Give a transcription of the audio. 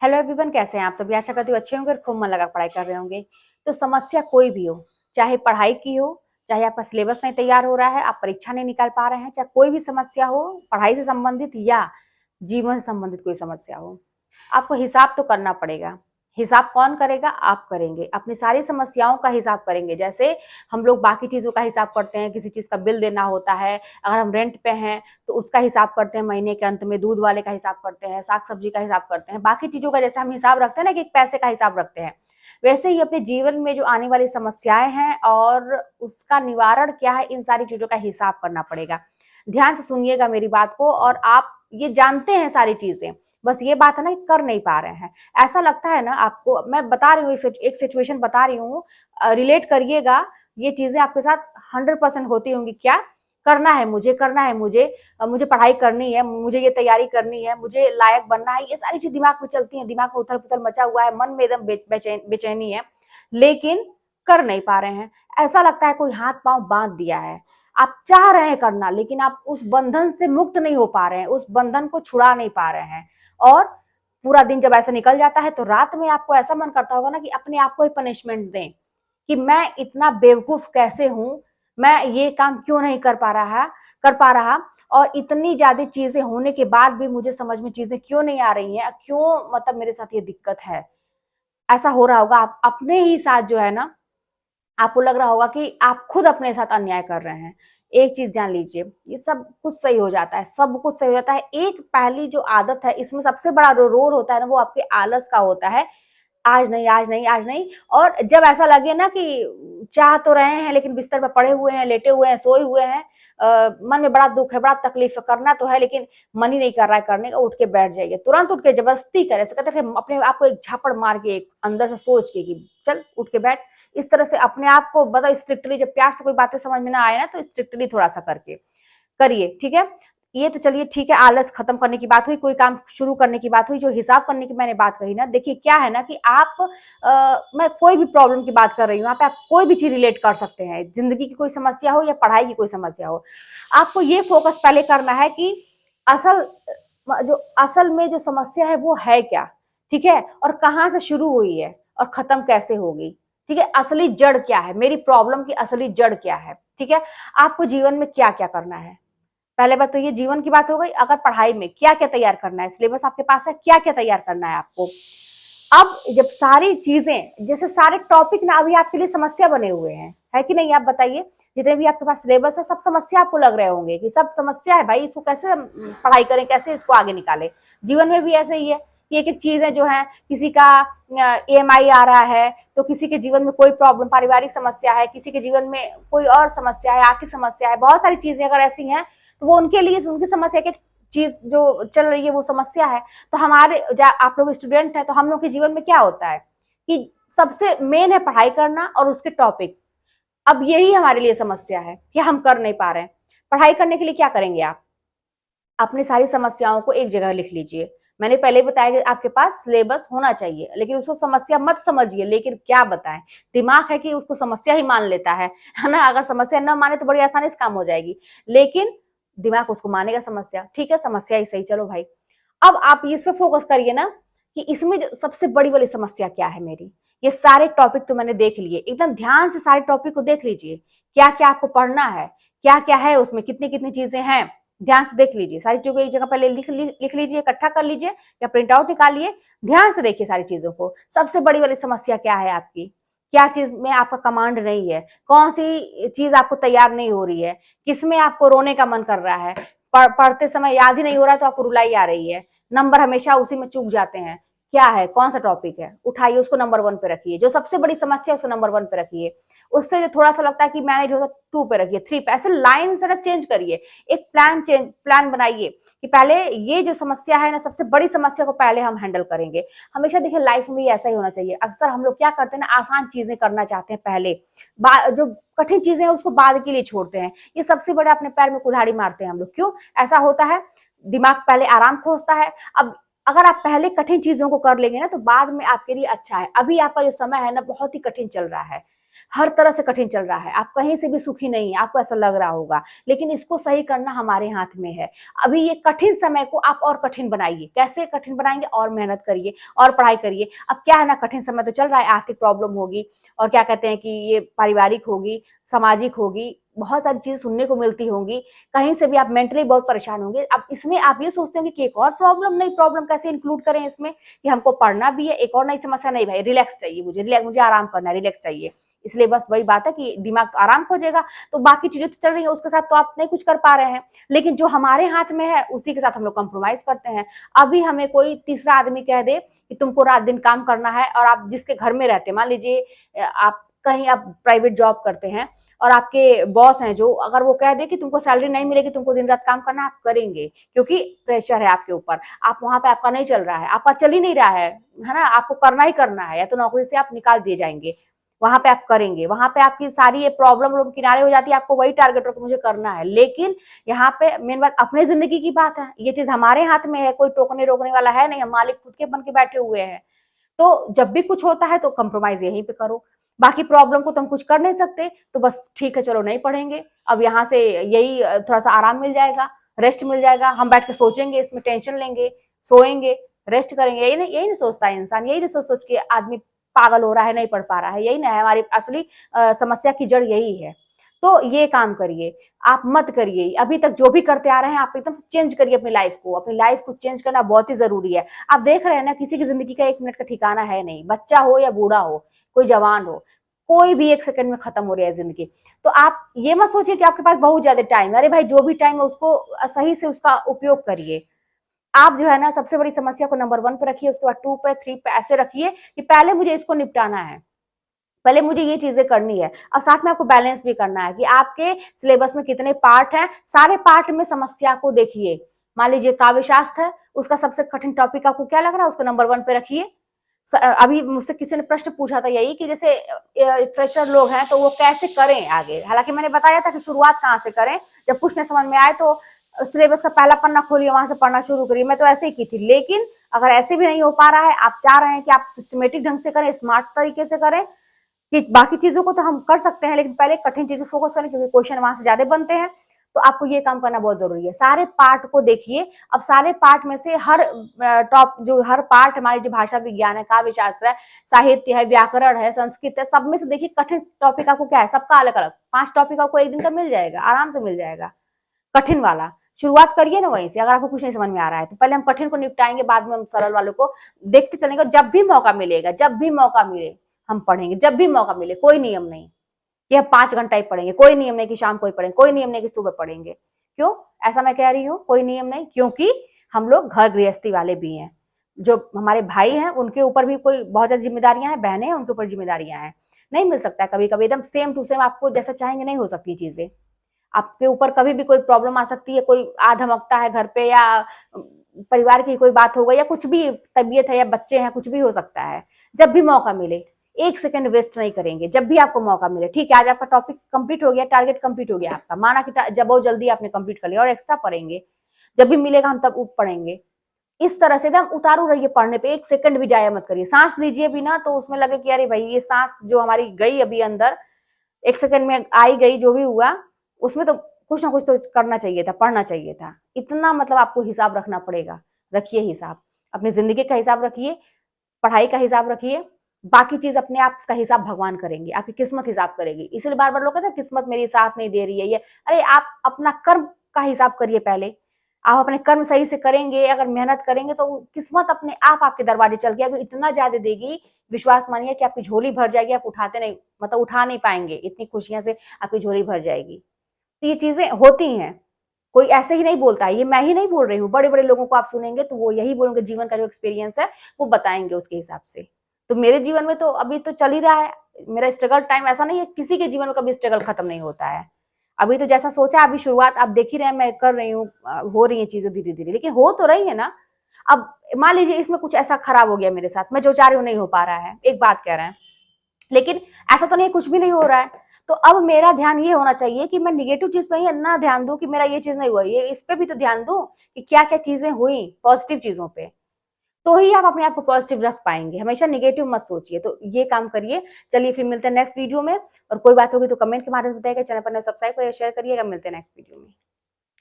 Hello everyone, कैसे हैं आप सभी। आशा करती हूँ अच्छे होंगे और खूब मन लगा पढ़ाई कर रहे होंगे। तो समस्या कोई भी हो, चाहे पढ़ाई की हो, चाहे आपका सिलेबस नहीं तैयार हो रहा है, आप परीक्षा नहीं निकाल पा रहे हैं, चाहे कोई भी समस्या हो, पढ़ाई से संबंधित या जीवन से संबंधित कोई समस्या हो, आपको हिसाब तो करना पड़ेगा। हिसाब कौन करेगा? आप करेंगे। अपनी सारी समस्याओं का हिसाब करेंगे। जैसे हम लोग बाकी चीजों का हिसाब करते हैं, किसी चीज का बिल देना होता है, अगर हम रेंट पे हैं तो उसका हिसाब करते हैं, महीने के अंत में दूध वाले का हिसाब करते हैं, साग सब्जी का हिसाब करते हैं, बाकी चीजों का जैसे हम हिसाब रखते हैं ना कि एक पैसे का हिसाब रखते हैं, वैसे ही अपने जीवन में जो आने वाली समस्याएं हैं और उसका निवारण क्या है, इन सारी चीजों का हिसाब करना पड़ेगा। ध्यान से सुनिएगा मेरी बात को। और आप ये जानते हैं सारी चीजें, बस ये बात है ना कि कर नहीं पा रहे हैं। ऐसा लगता है ना आपको, मैं बता रही हूँ, एक सिचुएशन बता रही हूँ, रिलेट करिएगा। ये चीजें आपके साथ 100% होती होंगी। क्या करना है मुझे, करना है मुझे, मुझे पढ़ाई करनी है, मुझे ये तैयारी करनी है, मुझे लायक बनना है, ये सारी चीज दिमाग में चलती हैं, दिमाग में उथल पुथल मचा हुआ है, मन में एकदम बेचैनी है, लेकिन कर नहीं पा रहे हैं। ऐसा लगता है कोई हाथ पांव बांध दिया है। आप चाह रहे हैं करना, लेकिन आप उस बंधन से मुक्त नहीं हो पा रहे हैं, उस बंधन को छुड़ा नहीं पा रहे हैं। और पूरा दिन जब ऐसा निकल जाता है तो रात में आपको ऐसा मन करता होगा ना कि अपने आप को ही पनिशमेंट दें कि मैं इतना बेवकूफ कैसे हूं, मैं ये काम क्यों नहीं कर पा रहा, और इतनी ज्यादा चीजें होने के बाद भी मुझे समझ में चीजें क्यों नहीं आ रही हैं, क्यों मतलब मेरे साथ ये दिक्कत है। ऐसा हो रहा होगा आप अपने ही साथ जो है ना, आपको लग रहा होगा कि आप खुद अपने साथ अन्याय कर रहे हैं। एक चीज जान लीजिए, ये सब कुछ सही हो जाता है, सब कुछ सही हो जाता है। एक पहली जो आदत है, इसमें सबसे बड़ा रोल होता है ना, वो आपके आलस का होता है। आज नहीं, आज नहीं, आज नहीं। और जब ऐसा लगे ना कि चाह तो रहे हैं लेकिन बिस्तर पर पड़े हुए हैं, लेटे हुए हैं, सोए हुए हैं, मन में बड़ा दुख है, बड़ा तकलीफ है, करना तो है लेकिन मन ही नहीं कर रहा है करने का, उठ के बैठ जाइए, तुरंत उठ के जबरदस्ती करें। कहते हैं अपने आप को एक झापड़ मार के, एक अंदर से सोच के कि चल उठ के बैठ। इस तरह से अपने आप को मतलब स्ट्रिक्टली, जब प्यार से कोई बातें समझ में ना आए ना, तो स्ट्रिक्टली थोड़ा सा करके करिए, ठीक है। ये तो चलिए ठीक है, आलस खत्म करने की बात हुई, कोई काम शुरू करने की बात हुई। जो हिसाब करने की मैंने बात कही ना, देखिए क्या है ना कि आप मैं कोई भी प्रॉब्लम की बात कर रही हूँ, यहाँ पे आप कोई भी चीज रिलेट कर सकते हैं, जिंदगी की कोई समस्या हो या पढ़ाई की कोई समस्या हो। आपको ये फोकस पहले करना है कि असल असल में जो समस्या है वो है क्या, ठीक है, और कहाँ से शुरू हुई है और खत्म कैसे होगी, ठीक है। असली जड़ क्या है, मेरी प्रॉब्लम की असली जड़ क्या है, ठीक है। आपको जीवन में क्या क्या करना है, पहले बात तो ये जीवन की बात हो गई। अगर पढ़ाई में क्या क्या तैयार करना है, सिलेबस आपके पास है, क्या क्या तैयार करना है आपको। अब जब सारी चीजें, जैसे सारे टॉपिक ना अभी आपके लिए समस्या बने हुए हैं, है कि नहीं, आप बताइए। जितने भी आपके पास सिलेबस है, सब समस्या आपको लग रहे होंगे कि सब समस्या है भाई, इसको कैसे पढ़ाई करें, कैसे इसको आगे निकालें। जीवन में भी ऐसे ही है कि एक एक चीजें जो है, किसी का EMI आ रहा है, तो किसी के जीवन में कोई प्रॉब्लम, पारिवारिक समस्या है, किसी के जीवन में कोई और समस्या है, आर्थिक समस्या है, बहुत सारी चीजें अगर ऐसी हैं तो वो उनके लिए, उनकी समस्या की चीज जो चल रही है वो समस्या है। तो हमारे, आप लोग स्टूडेंट हैं, तो हम लोग के जीवन में क्या होता है कि सबसे मेन है पढ़ाई करना और उसके टॉपिक। अब यही हमारे लिए समस्या है कि हम कर नहीं पा रहे हैं। पढ़ाई करने के लिए क्या करेंगे आप, अपनी सारी समस्याओं को एक जगह लिख लीजिए। मैंने पहले बताया कि आपके पास सिलेबस होना चाहिए, लेकिन उसको समस्या मत समझिए। लेकिन क्या बताएं, दिमाग है कि उसको समस्या ही मान लेता है ना। अगर समस्या न माने तो बड़ी आसानी से काम हो जाएगी, लेकिन दिमाग उसको मानेगा समस्या, ठीक है, समस्या ही सही, चलो भाई। अब आप इस पे फोकस करिए ना कि इसमें जो सबसे बड़ी वाली समस्या क्या है मेरी। ये सारे टॉपिक तो मैंने देख लिए, एकदम ध्यान से सारे टॉपिक को देख लीजिए, क्या क्या आपको पढ़ना है, क्या क्या है उसमें, कितनी कितनी चीजें हैं, ध्यान से देख लीजिए। सारी चीजों को एक जगह पहले लिख लीजिए, इकट्ठा कर लीजिए या प्रिंट आउट निकालिए। ध्यान से देखिए सारी चीजों को। सबसे बड़ी वाली समस्या क्या है आपकी, क्या चीज में आपका कमांड नहीं है, कौन सी चीज आपको तैयार नहीं हो रही है, किसमें आपको रोने का मन कर रहा है, पढ़ते समय याद ही नहीं हो रहा है तो आपको रुलाई आ रही है, नंबर हमेशा उसी में चूक जाते हैं। क्या है, कौन सा टॉपिक है, उठाइए उसको नंबर 1 पे रखिए। जो सबसे बड़ी समस्या है उसको नंबर 1 पे रखिए। उससे जो थोड़ा सा लगता है कि मैनेज होगा 2 पे रखिए, 3 पे, ऐसे लाइन से चेंज करिए। एक प्लान बनाइए कि पहले ये जो समस्या है ना, सबसे बड़ी समस्या को पहले हम हैंडल करेंगे। हमेशा देखिए लाइफ में ऐसा ही होना चाहिए। अक्सर हम लोग क्या करते हैं ना, आसान चीजें करना चाहते हैं पहले, जो कठिन चीजें हैं उसको बाद के लिए छोड़ते हैं। ये सबसे बड़ा अपने पैर में कुल्हाड़ी मारते हैं हम लोग। क्यों ऐसा होता है? दिमाग पहले आराम खोजता है। अब अगर आप पहले कठिन चीजों को कर लेंगे ना, तो बाद में आपके लिए अच्छा है। अभी आपका जो समय है ना, बहुत ही कठिन चल रहा है। हर तरह से कठिन चल रहा है, आप कहीं से भी सुखी नहीं है, आपको ऐसा लग रहा होगा, लेकिन इसको सही करना हमारे हाथ में है। अभी ये कठिन समय को आप और कठिन बनाइए। कैसे कठिन बनाएंगे? और मेहनत करिए और पढ़ाई करिए। अब क्या है ना, कठिन समय तो चल रहा है, आर्थिक प्रॉब्लम होगी और क्या कहते हैं कि ये पारिवारिक होगी, सामाजिक होगी, बहुत सारी चीजें सुनने को मिलती होंगी, कहीं से भी आप मेंटली बहुत परेशान होंगे। अब इसमें आप ये सोचते होंगे कि एक और प्रॉब्लम, नई प्रॉब्लम कैसे इंक्लूड करें इसमें, कि हमको पढ़ना भी है, एक और नई समस्या। नहीं भाई, रिलैक्स चाहिए मुझे, रिलैक्स, मुझे आराम करना है, रिलैक्स चाहिए। इसलिए बस वही बात है कि दिमाग तो आराम खोजेगा, तो बाकी चीजें तो चल रही है उसके साथ तो आप नहीं कुछ कर पा रहे हैं, लेकिन जो हमारे हाथ में है उसी के साथ हम लोग कॉम्प्रोमाइज करते हैं। अभी हमें कोई तीसरा आदमी कह दे कि तुमको रात दिन काम करना है, और आप जिसके घर में रहते हैं, मान लीजिए आप कहीं आप प्राइवेट जॉब करते हैं और आपके बॉस हैं जो, अगर वो कह दे कि तुमको सैलरी नहीं मिलेगी, तुमको दिन रात काम करना, आप करेंगे क्योंकि प्रेशर है आपके ऊपर, आप वहां पे, आपका नहीं चल रहा है, आपका चल ही नहीं रहा है ना, आपको करना ही करना है, या तो नौकरी से आप निकाल दिए जाएंगे, वहां पे आप करेंगे, वहां पे आपकी सारी ये प्रॉब्लम किनारे हो जाती है, आपको वही टारगेट रखो मुझे करना है। लेकिन यहाँ पे मेन बात अपने जिंदगी की बात है, ये चीज हमारे हाथ में है, कोई टोकने रोकने वाला है नहीं, हम मालिक खुद के बन के बैठे हुए हैं। तो जब भी कुछ होता है तो कंप्रोमाइज यहीं पे करो। बाकी प्रॉब्लम को तो हम कुछ कर नहीं सकते, तो बस ठीक है चलो नहीं पढ़ेंगे, अब यहाँ से यही थोड़ा सा आराम मिल जाएगा, रेस्ट मिल जाएगा, हम बैठ के सोचेंगे, इसमें टेंशन लेंगे, सोएंगे, रेस्ट करेंगे, यही नहीं सोचता है इंसान, यही नहीं सोच सोच के आदमी पागल हो रहा है, नहीं पढ़ पा रहा है, यही ना है हमारी असली समस्या की जड़, यही है। तो ये काम करिए, आप मत करिए, अभी तक जो भी करते आ रहे हैं आप एकदम से चेंज करिए अपनी लाइफ को, अपनी लाइफ को चेंज करना बहुत ही जरूरी है। आप देख रहे हैं ना, किसी की जिंदगी का 1 मिनट का ठिकाना है नहीं, बच्चा हो या बूढ़ा हो, कोई जवान हो, कोई भी 1 सेकंड में खत्म हो रही है जिंदगी। तो आप ये मत सोचिए कि आपके पास बहुत ज्यादा टाइम है, अरे भाई जो भी टाइम है उसको सही से उसका उपयोग करिए। आप जो है ना, सबसे बड़ी समस्या को नंबर 1 पे रखिए, उसके बाद 2 पे, 3 पे, ऐसे रखिए कि पहले मुझे इसको निपटाना है, पहले मुझे ये चीजें करनी है। अब साथ में आपको बैलेंस भी करना है कि आपके सिलेबस में कितने पार्ट हैं, सारे पार्ट में समस्या को देखिए। मान लीजिए काव्य शास्त्र है, उसका सबसे कठिन टॉपिक आपको क्या लग रहा है, उसको नंबर 1 पे रखिए। अभी मुझसे किसी ने प्रश्न पूछा था यही कि जैसे फ्रेशर लोग हैं तो वो कैसे करें आगे, हालांकि मैंने बताया था कि शुरुआत कहाँ से करें, जब कुछ नहीं समझ में आए तो सिलेबस का पहला पन्ना खोलिए, वहां से पढ़ना शुरू करिए। मैं तो ऐसे ही की थी, लेकिन अगर ऐसे भी नहीं हो पा रहा है, आप चाह रहे हैं कि आप सिस्टमेटिक ढंग से करें, स्मार्ट तरीके से करें, कि बाकी चीजों को तो हम कर सकते हैं लेकिन पहले कठिन चीजों पर फोकस करें, क्योंकि क्वेश्चन वहां से ज्यादा बनते हैं, तो आपको ये काम करना बहुत जरूरी है। सारे पार्ट को देखिए। अब सारे पार्ट में से हर हर पार्ट, हमारी जो भाषा विज्ञान है, काव्य शास्त्र है, साहित्य है, व्याकरण है, संस्कृत है, सब में से देखिए कठिन टॉपिक आपको क्या है, सबका अलग अलग 5 टॉपिक आपको एक दिन का मिल जाएगा, आराम से मिल जाएगा। कठिन वाला शुरुआत करिए ना वहीं से, अगर आपको कुछ नहीं समझ में आ रहा है तो पहले हम कठिन को निपटाएंगे, बाद में हम सरल वालों को देखते चलेंगे। जब भी मौका मिलेगा, जब भी मौका मिले हम पढ़ेंगे, जब भी मौका मिले, कोई नियम नहीं कि हम 5 घंटा ही पढ़ेंगे, कोई नियम नहीं कि शाम को ही पढ़ेंगे, कोई नियम नहीं कि सुबह पढ़ेंगे। क्यों ऐसा मैं कह रही हूँ कोई नियम नहीं? क्योंकि हम लोग घर गृहस्थी वाले भी हैं, जो हमारे भाई हैं उनके ऊपर भी कोई बहुत ज्यादा जिम्मेदारियां हैं, बहनें हैं उनके ऊपर जिम्मेदारियां हैं। नहीं मिल सकता है कभी कभी एकदम सेम टू सेम, आपको जैसा चाहेंगे नहीं हो सकती चीजें, आपके ऊपर कभी भी कोई प्रॉब्लम आ सकती है, कोई आधमकता है घर पे, या परिवार की कोई बात हो गई, या कुछ भी तबीयत है, या बच्चे हैं, कुछ भी हो सकता है। जब भी मौका मिले, 1 सेकंड वेस्ट नहीं करेंगे, जब भी आपको मौका मिले। ठीक है, आज आपका टॉपिक कंप्लीट हो गया, टारगेट कंप्लीट हो गया आपका, माना कि जब बहुत जल्दी आपने कंप्लीट कर लिया, और एक्स्ट्रा पढ़ेंगे, जब भी मिलेगा हम तब पढ़ेंगे। इस तरह से एकदम उतारू रहिए पढ़ने पे, 1 सेकंड भी जाया मत करिए। सांस लीजिए भी ना तो उसमें लगे कि अरे भाई ये सांस जो हमारी गई अभी अंदर, 1 सेकंड में आई गई, जो भी हुआ उसमें तो कुछ ना कुछ तो करना चाहिए था, पढ़ना चाहिए था। इतना मतलब आपको हिसाब रखना पड़ेगा। रखिए हिसाब, अपनी जिंदगी का हिसाब रखिए, पढ़ाई का हिसाब रखिए, बाकी चीज अपने आप का हिसाब भगवान करेंगे, आपकी किस्मत हिसाब करेगी। इसलिए बार बार लोग कहते हैं किस्मत मेरी साथ नहीं दे रही है, ये अरे आप अपना कर्म का हिसाब करिए पहले। आप अपने कर्म सही से करेंगे, अगर मेहनत करेंगे तो किस्मत अपने आप आपके दरवाजे चल के इतना ज्यादा देगी, विश्वास मानिए कि आपकी झोली भर जाएगी, आप उठाते नहीं, मतलब उठा नहीं पाएंगे, इतनी खुशियां से आपकी झोली भर जाएगी। तो ये चीजें होती हैं, कोई ऐसे ही नहीं बोलता है, ये मैं ही नहीं बोल रही हूँ, बड़े बड़े लोगों को आप सुनेंगे तो वो यही बोलेंगे, जीवन का जो एक्सपीरियंस है वो बताएंगे उसके हिसाब से। तो मेरे जीवन में तो अभी तो चल ही रहा है, मेरा स्ट्रगल टाइम ऐसा नहीं है, किसी के जीवन में कभी स्ट्रगल खत्म नहीं होता है। अभी तो जैसा सोचा, अभी शुरुआत आप देख ही रहे हैं, मैं कर रही हूँ, हो रही है चीजें धीरे धीरे, लेकिन हो तो रही है ना। अब मान लीजिए इसमें कुछ ऐसा खराब हो गया मेरे साथ, मैं जो चाह रही हूँ नहीं हो पा रहा है, एक बात कह रहे हैं, लेकिन ऐसा तो नहीं कुछ भी नहीं हो रहा है। तो अब मेरा ध्यान ये होना चाहिए कि मैं निगेटिव चीज पे ही ना ध्यान दूं कि मेरा ये चीज नहीं हुआ, ये इस पे भी तो ध्यान दूं कि क्या क्या चीजें हुई पॉजिटिव चीजों पे। तो ही आप अपने आप को पॉजिटिव रख पाएंगे। हमेशा नेगेटिव मत सोचिए। तो ये काम करिए। चलिए फिर मिलते हैं नेक्स्ट वीडियो में, और कोई बात होगी तो कमेंट के माध्यम से बताइएगा। चैनल पर सब्सक्राइब करिए, शेयर करिएगा। मिलते हैं नेक्स्ट वीडियो में।